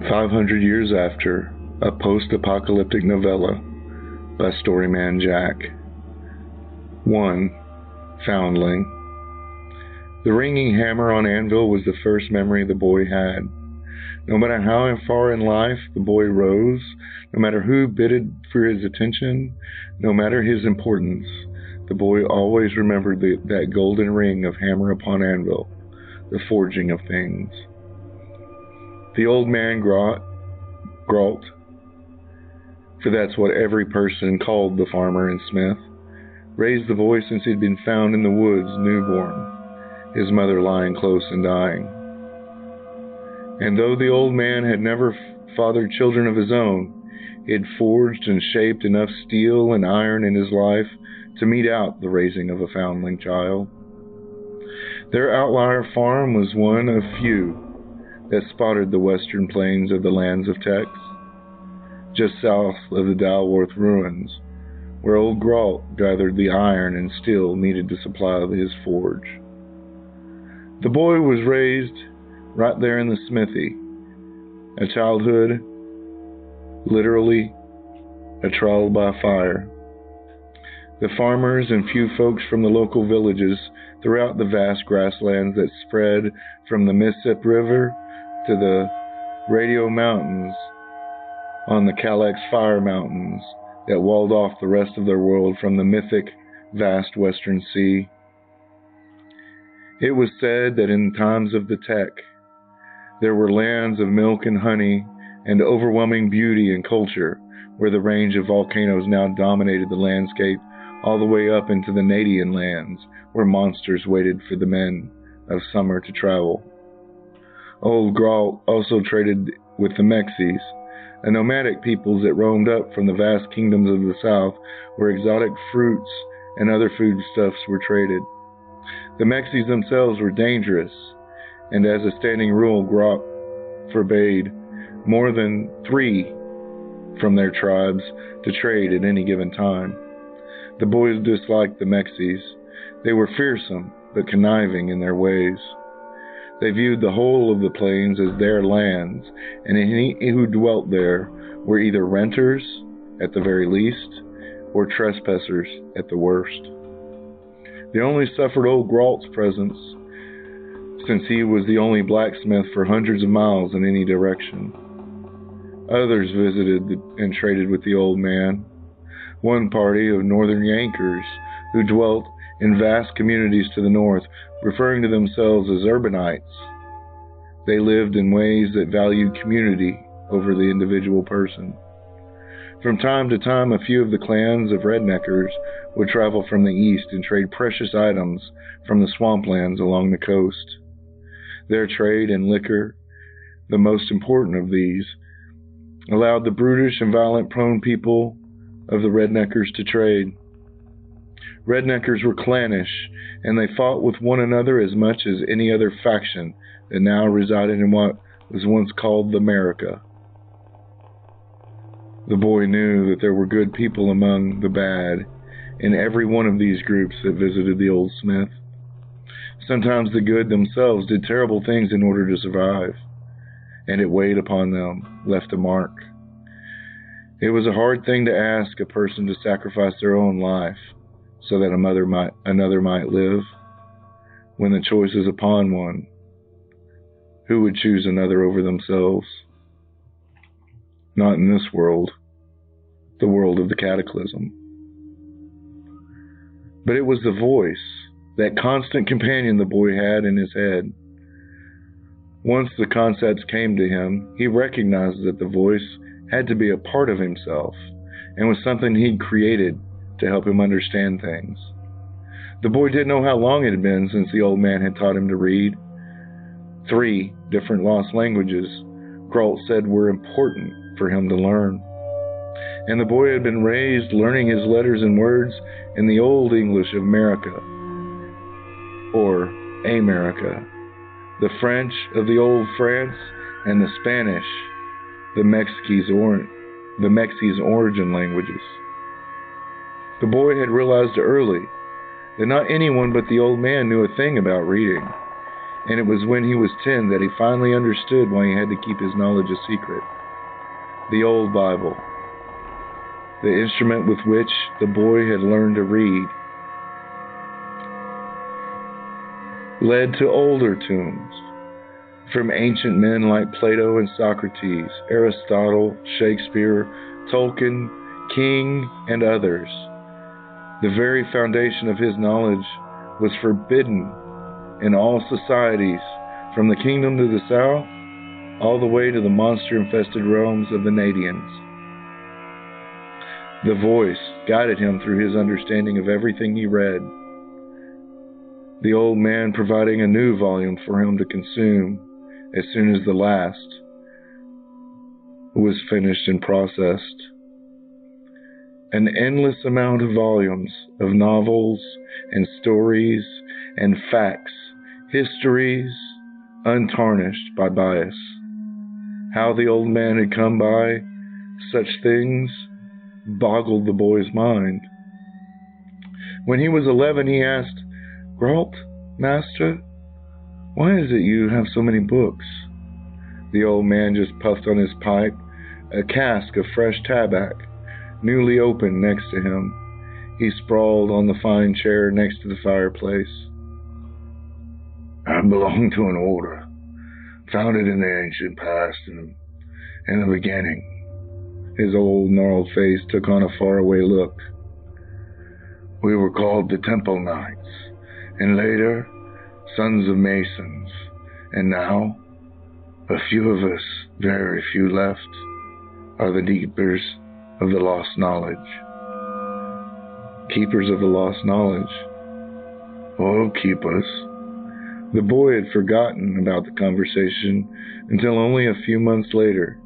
500 Years After, a post-apocalyptic novella by StoryMan-Jack. 1. Foundling. The ringing hammer on anvil was the first memory the boy had. No matter how far in life the boy rose, no matter who bidded for his attention, no matter his importance, the boy always remembered that golden ring of hammer upon anvil, the forging of things. The old man Grault, for that's what every person called the farmer and smith, raised the boy since he'd been found in the woods newborn, his mother lying close and dying. And though the old man had never fathered children of his own, he had forged and shaped enough steel and iron in his life to mete out the raising of a foundling child. Their outlier farm was one of few that spotted the western plains of the lands of Tex, just south of the Dalworth ruins, where old Grault gathered the iron and steel needed to supply his forge. The boy was raised right there in the smithy, a childhood literally a trial by fire. The farmers and few folks from the local villages throughout the vast grasslands that spread from the Mississippi River to the Radio Mountains on the Calyx Fire Mountains that walled off the rest of their world from the mythic vast western sea. It was said that in times of the Tech, there were lands of milk and honey and overwhelming beauty and culture, where the range of volcanoes now dominated the landscape all the way up into the Nadian lands, where monsters waited for the men of summer to travel. Old Grault also traded with the Mexies, a nomadic peoples that roamed up from the vast kingdoms of the south, where exotic fruits and other foodstuffs were traded. The Mexies themselves were dangerous, and as a standing rule, Grault forbade more than 3 from their tribes to trade at any given time. The boys disliked the Mexies. They were fearsome, but conniving in their ways. They viewed the whole of the plains as their lands, and any who dwelt there were either renters, at the very least, or trespassers at the worst. They only suffered old Grault's presence, since he was the only blacksmith for hundreds of miles in any direction. Others visited and traded with the old man. One party of northern Yankers who dwelt in vast communities to the north, referring to themselves as urbanites. They lived in ways that valued community over the individual person. From time to time, a few of the clans of redneckers would travel from the east and trade precious items from the swamplands along the coast. Their trade in liquor, the most important of these, allowed the brutish and violent-prone people of the redneckers to trade. Redneckers were clannish, and they fought with one another as much as any other faction that now resided in what was once called America. The boy knew that there were good people among the bad in every one of these groups that visited the old smith. Sometimes the good themselves did terrible things in order to survive, and it weighed upon them, left a mark. It was a hard thing to ask a person to sacrifice their own life so that another might live. When the choice is upon one, who would choose another over themselves? Not in this world, the world of the Cataclysm. But it was the voice, that constant companion the boy had in his head. Once the concepts came to him, he recognized that the voice had to be a part of himself and was something he'd created to help him understand things. The boy didn't know how long it had been since the old man had taught him to read. 3 different lost languages, Grault said, were important for him to learn. And the boy had been raised learning his letters and words in the Old English of America, or America, the French of the old France, and the Spanish, the Mexies' origin languages. The boy had realized early that not anyone but the old man knew a thing about reading. and it was when he was 10 that he finally understood why he had to keep his knowledge a secret. The old Bible, the instrument with which the boy had learned to read, led to older tombs from ancient men like Plato and Socrates, Aristotle, Shakespeare, Tolkien, King, and others. The very foundation of his knowledge was forbidden in all societies, from the kingdom to the south, all the way to the monster-infested realms of the Nadians. The voice guided him through his understanding of everything he read, the old man providing a new volume for him to consume as soon as the last was finished and processed. An endless amount of volumes of novels and stories and facts, histories untarnished by bias. How the old man had come by such things boggled the boy's mind. When he was 11, he asked, "Gralt, master, why is it you have so many books?" The old man just puffed on his pipe, a cask of fresh tabac, newly opened, next to him. He sprawled on the fine chair next to the fireplace. "I belong to an order, founded in the ancient past and in the beginning." His old gnarled face took on a faraway look. "We were called the Temple Knights, and later, Sons of Masons, and now, a few of us, very few left, are the keepers of the lost knowledge." Keepers of the lost knowledge. Oh, keep us. The boy had forgotten about the conversation until only a few months later,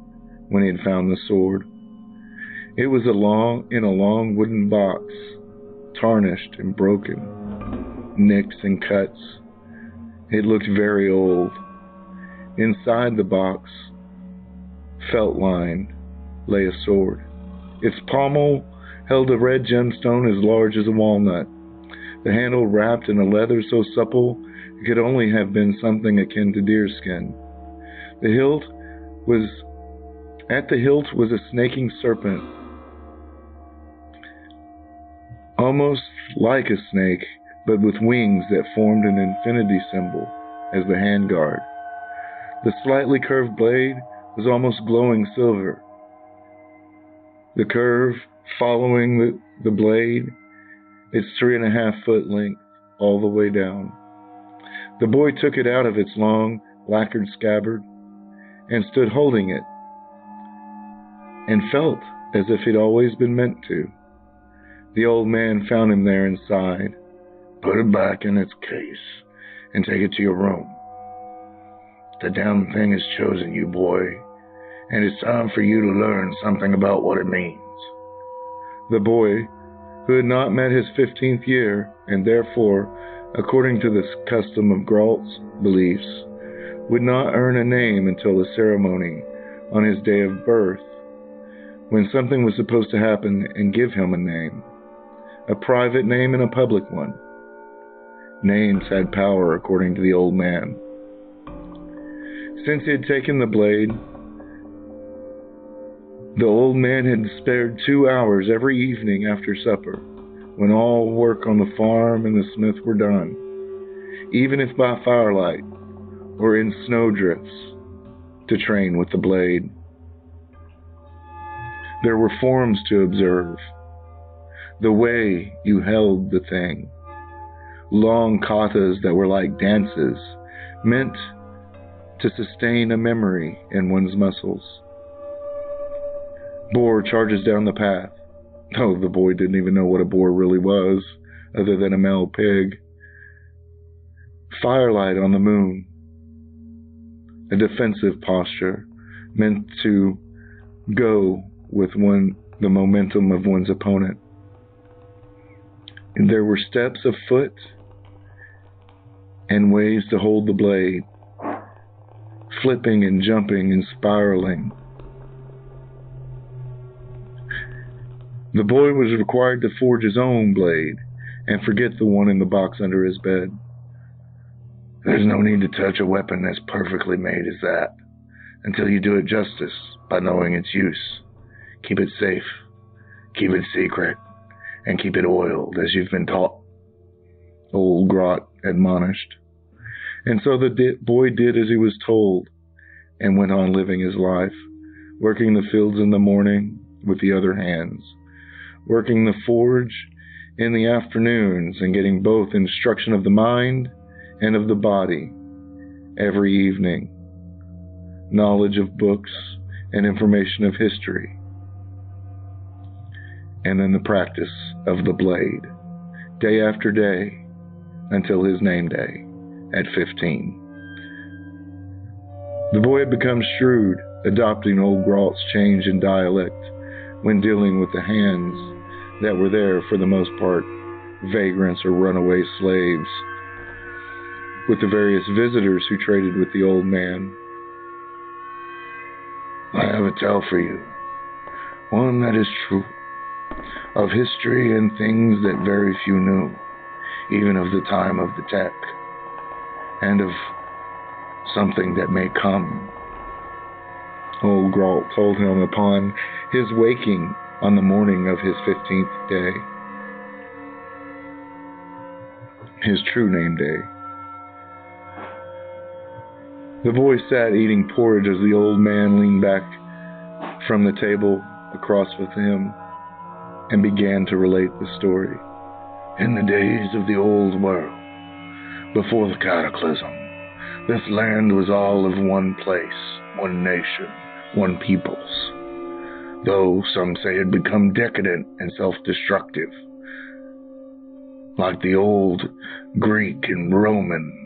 when he had found the sword. It was in a long wooden box, tarnished and broken, nicks and cuts. It looked very old. Inside the box, felt-lined, lay a sword. Its pommel held a red gemstone as large as a walnut, the handle wrapped in a leather so supple it could only have been something akin to deerskin. At the hilt was a snaking serpent, almost like a snake, but with wings that formed an infinity symbol as the handguard. The slightly curved blade was almost glowing silver. The curve following the blade, its 3.5-foot length all the way down. The boy took it out of its long, lacquered scabbard and stood holding it, and felt as if he'd always been meant to. The old man found him there and sighed. "Put it back in its case and take it to your room. The damn thing has chosen you, boy, and it's time for you to learn something about what it means." The boy, who had not met his 15th year, and therefore, according to the custom of Gralt's beliefs, would not earn a name until the ceremony on his day of birth, when something was supposed to happen and give him a name, a private name and a public one. Names had power, according to the old man. Since he had taken the blade, the old man had spared 2 hours every evening after supper, when all work on the farm and the smith were done, even if by firelight or in snowdrifts, to train with the blade. There were forms to observe. The way you held the thing. Long katas that were like dances, meant to sustain a memory in one's muscles. Boar charges down the path. Oh, the boy didn't even know what a boar really was, other than a male pig. Firelight on the moon. A defensive posture, meant to go with the momentum of one's opponent. And there were steps afoot and ways to hold the blade, flipping and jumping and spiraling. The boy was required to forge his own blade and forget the one in the box under his bed. There's no need to touch a weapon as perfectly made as that until you do it justice by knowing its use. Keep it safe, keep it secret, and keep it oiled as you've been taught, old Grot admonished. And so the boy did as he was told and went on living his life, working the fields in the morning with the other hands, working the forge in the afternoons, and getting both instruction of the mind and of the body every evening, knowledge of books and information of history, and then the practice of the blade, day after day, until his name day at 15. The boy had become shrewd, adopting old Gralt's change in dialect when dealing with the hands that were there for the most part, vagrants or runaway slaves, with the various visitors who traded with the old man. I have a tale for you, one that is true, of history and things that very few knew, even of the time of the tech, and of something that may come. Old Gralt told him upon his waking on the morning of his 15th day, his true name day. The boy sat eating porridge as the old man leaned back from the table across with him and began to relate the story. In the days of the old world, before the Cataclysm, this land was all of one place, one nation, one peoples. Though some say it had become decadent and self-destructive, like the old Greek and Roman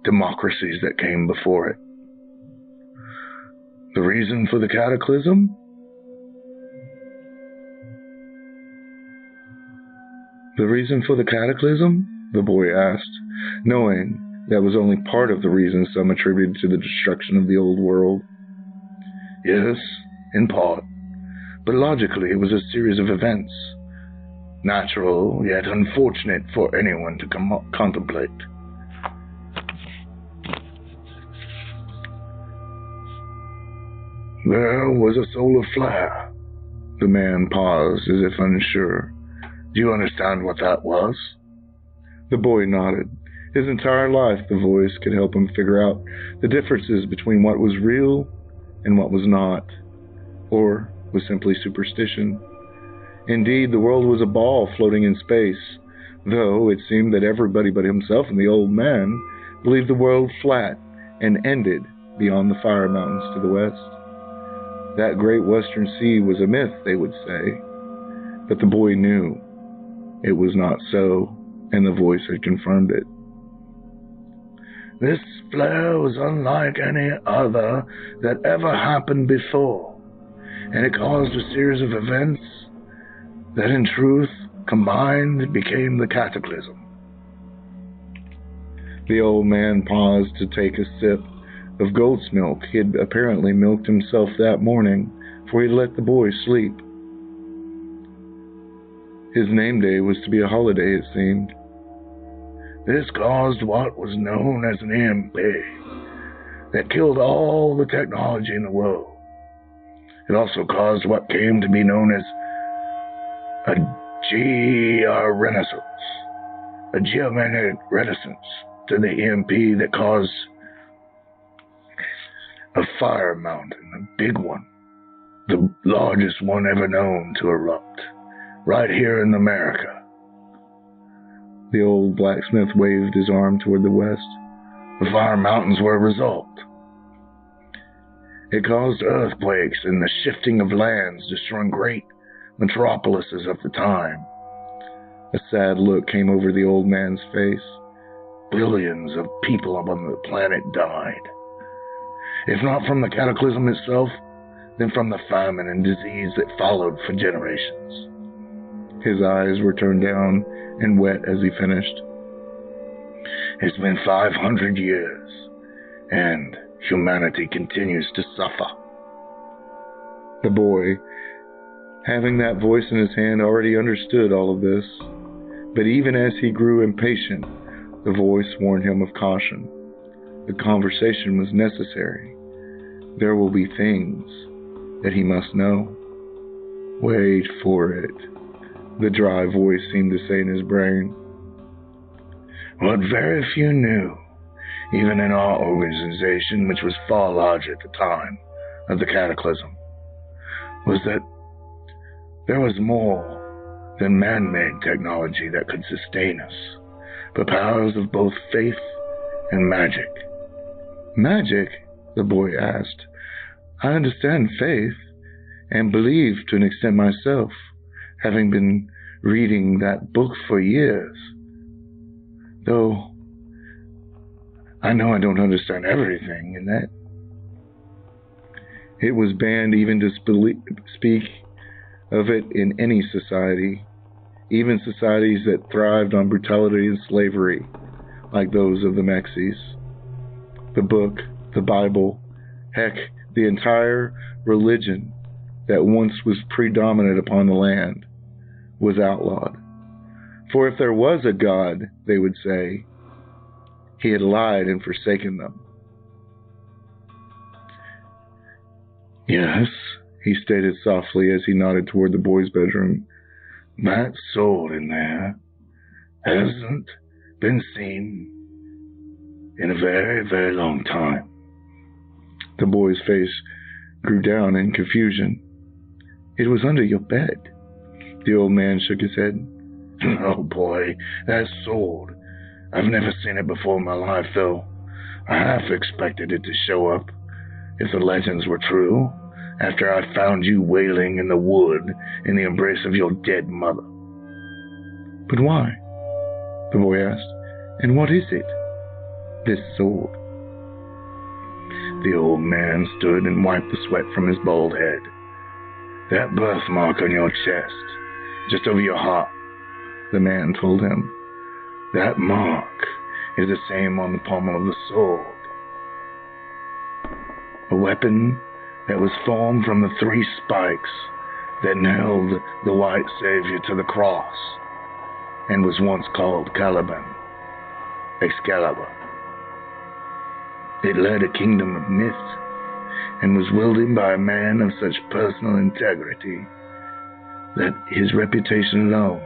democracies that came before it. The reason for the Cataclysm? The reason for the Cataclysm? The boy asked, knowing that was only part of the reason some attributed to the destruction of the old world. Yes, in part, but logically it was a series of events, natural yet unfortunate for anyone to contemplate. There was a solar flare. The man paused as if unsure. Do you understand what that was? The boy nodded. His entire life, the voice could help him figure out the differences between what was real and what was not, or was simply superstition. Indeed, the world was a ball floating in space, though it seemed that everybody but himself and the old man believed the world flat and ended beyond the Fire Mountains to the west. That great western sea was a myth, they would say, but the boy knew it was not so, and the voice had confirmed it. This flare was unlike any other that ever happened before, and it caused a series of events that in truth combined became the Cataclysm. The old man paused to take a sip of goat's milk. He had apparently milked himself that morning, for he let the boy sleep. His name day was to be a holiday, it seemed. This caused what was known as an EMP that killed all the technology in the world. It also caused what came to be known as a geomagnetic resonance to the EMP that caused a fire mountain, a big one, the largest one ever known to erupt, right here in America. The old blacksmith waved his arm toward the west. The fire mountains were a result. It caused earthquakes and the shifting of lands, destroying great metropolises of the time. A sad look came over the old man's face. Billions of people on the planet died. If not from the cataclysm itself, then from the famine and disease that followed for generations. His eyes were turned down and wet as he finished. It's been 500 years, and humanity continues to suffer. The boy, having that voice in his hand, already understood all of this, but even as he grew impatient, The voice warned him of caution. The conversation was necessary. There will be things that he must know. Wait for it, the dry voice seemed to say in his brain. What very few knew, even in our organization, which was far larger at the time of the Cataclysm, was that there was more than man-made technology that could sustain us, but powers of both faith and magic. Magic? The boy asked. I understand faith and believe to an extent myself, having been reading that book for years. Though I know I don't understand everything in that. It was banned even to speak of it in any society, even societies that thrived on brutality and slavery, like those of the Mexies. The book, the Bible, heck, the entire religion that once was predominant upon the land was outlawed. For if there was a God, they would say, he had lied and forsaken them. Yes, he stated softly as he nodded toward the boy's bedroom. That sword in there hasn't been seen in a very, very long time. The boy's face grew down in confusion. It was under your bed. The old man shook his head. Oh boy, that sword. I've never seen it before in my life, though. I half expected it to show up, if the legends were true, after I found you wailing in the wood in the embrace of your dead mother. But why? The boy asked. And what is it? This sword. The old man stood and wiped the sweat from his bald head. That birthmark on your chest, just over your heart, the man told him. That mark is the same on the pommel of the sword. A weapon that was formed from the 3 spikes that nailed the white savior to the cross and was once called Caliban, Excalibur. It led a kingdom of myth and was wielded by a man of such personal integrity that his reputation alone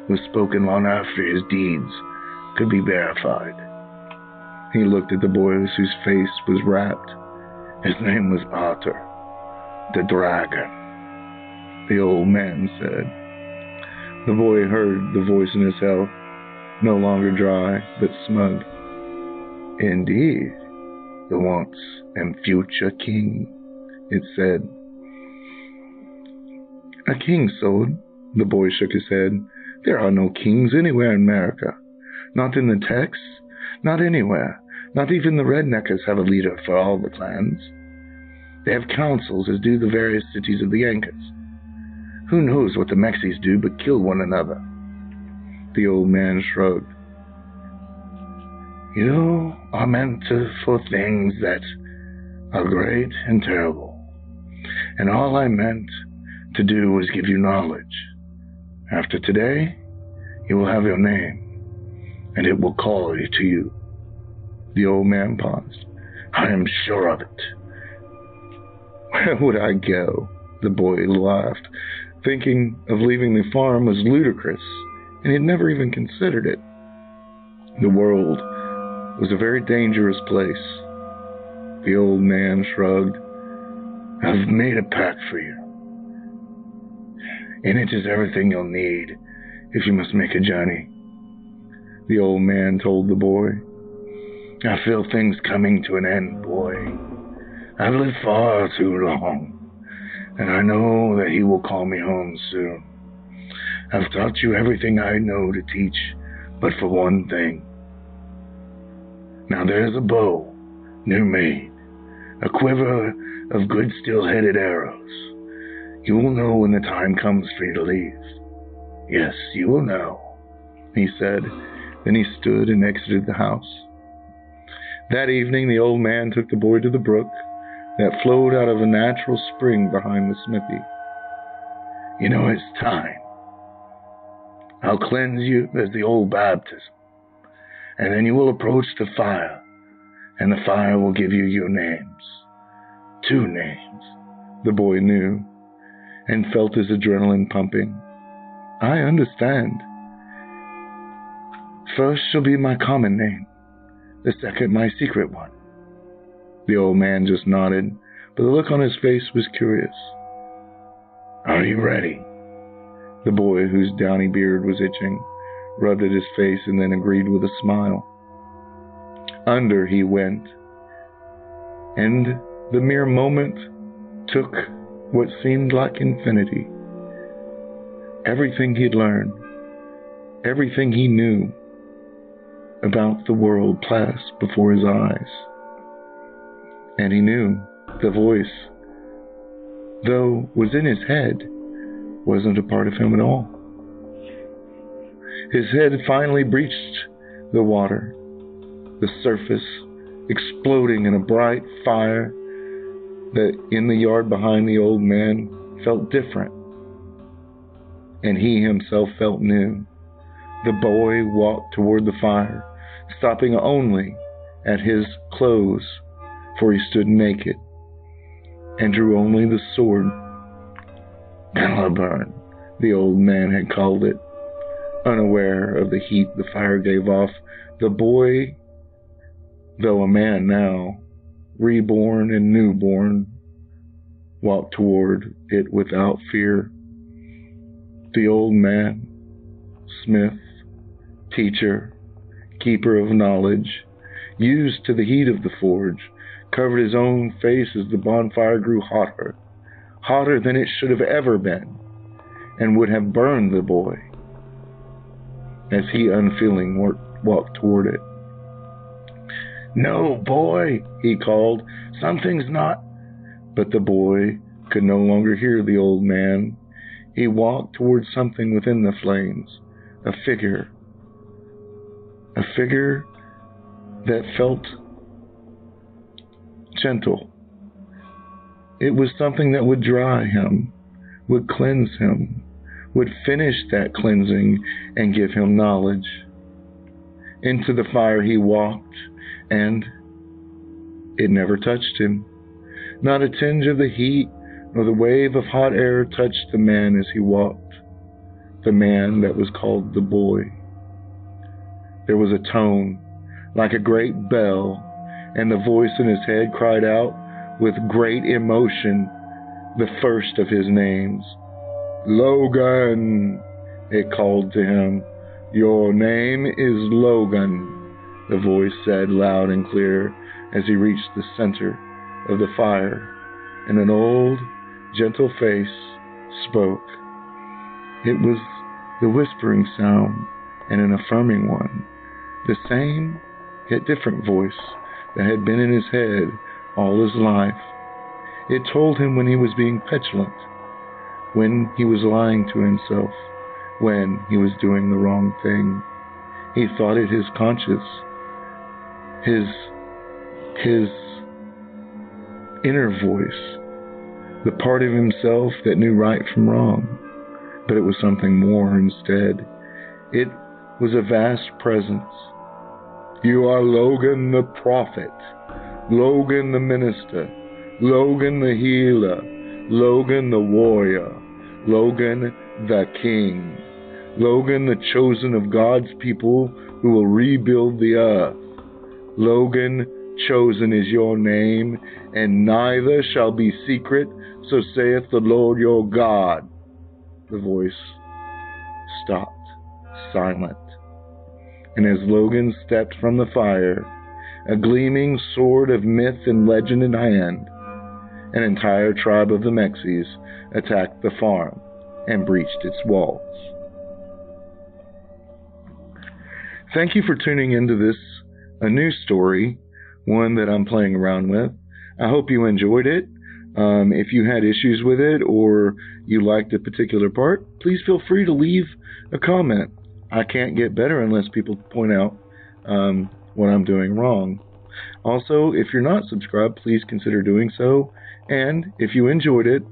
was spoken long after his deeds could be verified. He looked at the boy whose face was wrapped. His name was Arthur, the dragon, the old man said. The boy heard the voice in his head, no longer dry, but smug. Indeed, the once and future king, it said. A king's sword? The boy shook his head. There are no kings anywhere in America. Not in the texts, not anywhere. Not even the redneckers have a leader for all the clans. They have councils, as do the various cities of the Yankees. Who knows what the Mexies do but kill one another? The old man shrugged. You are meant for things that are great and terrible. And all I meant to do was give you knowledge. After today, you will have your name, and it will call to you. The old man paused. I am sure of it. Where would I go? The boy laughed. Thinking of leaving the farm was ludicrous, and he had never even considered it. The world was a very dangerous place. The old man shrugged. I've made a pact for you. In it is everything you'll need if you must make a journey. The old man told the boy. I feel things coming to an end, boy. I've lived far too long, and I know that he will call me home soon. I've taught you everything I know to teach, but for one thing. Now there's a bow, new made, a quiver of good steel-headed arrows. You will know when the time comes for you to leave. Yes, you will know, he said. Then he stood and exited the house. That evening, the old man took the boy to the brook that flowed out of a natural spring behind the smithy. You know, it's time. I'll cleanse you as the old baptism. and then you will approach the fire, and the fire will give you your names. 2 names, the boy knew, and felt his adrenaline pumping. I understand. First shall be my common name, the second my secret one. The old man just nodded, but the look on his face was curious. Are you ready? The boy, whose downy beard was itching, rubbed at his face and then agreed with a smile. Under he went, and the mere moment took what seemed like infinity. Everything he'd learned, everything he knew about the world passed before his eyes. And he knew the voice, though was in his head, wasn't a part of him at all. His head finally breached the water, the surface exploding in a bright fire that in the yard behind the old man felt different, and he himself felt new. The boy walked toward the fire, stopping only at his clothes, for he stood naked, and drew only the sword. Caliburn, the old man had called it. Unaware of the heat the fire gave off, the boy, though a man now, reborn and newborn, walked toward it without fear. The old man, smith, teacher, keeper of knowledge, used to the heat of the forge, covered his own face as the bonfire grew hotter, hotter than it should have ever been, and would have burned the boy, as he unfeeling walked toward it. No, boy, he called, something's not. But the boy could no longer hear the old man. He walked toward something within the flames, a figure that felt gentle. It was something that would dry him, would cleanse him, would finish that cleansing and give him knowledge. Into the fire he walked, and it never touched him. Not a tinge of the heat nor the wave of hot air touched the man as he walked, the man that was called the boy. There was a tone like a great bell, and the voice in his head cried out with great emotion the first of his names. Logan, it called to him. Your name is Logan, the voice said loud and clear as he reached the center of the fire, and an old, gentle face spoke. It was the whispering sound and an affirming one, the same yet different voice that had been in his head all his life. It told him when he was being petulant, when he was lying to himself, when he was doing the wrong thing. He thought it his conscience, his inner voice, the part of himself that knew right from wrong. But it was something more instead. It was a vast presence. You are Logan the prophet, Logan the minister, Logan the healer, Logan the warrior, Logan the king, Logan the chosen of God's people who will rebuild the earth. Logan chosen is your name, and neither shall be secret, so saith the Lord your God. The voice stopped, silent, and as Logan stepped from the fire, a gleaming sword of myth and legend in hand, an entire tribe of the Mexies attacked the farm and breached its walls. Thank you for tuning into this, a new story, one that I'm playing around with. I hope you enjoyed it. If you had issues with it or you liked a particular part, please feel free to leave a comment. I can't get better unless people point out what I'm doing wrong. Also, if you're not subscribed, please consider doing so. And if you enjoyed it,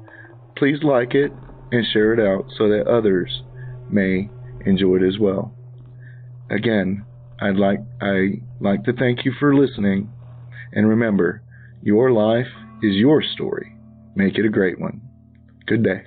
please like it and share it out so that others may enjoy it as well. Again, I like to thank you for listening, and remember, your life is your story. Make it a great one. Good day.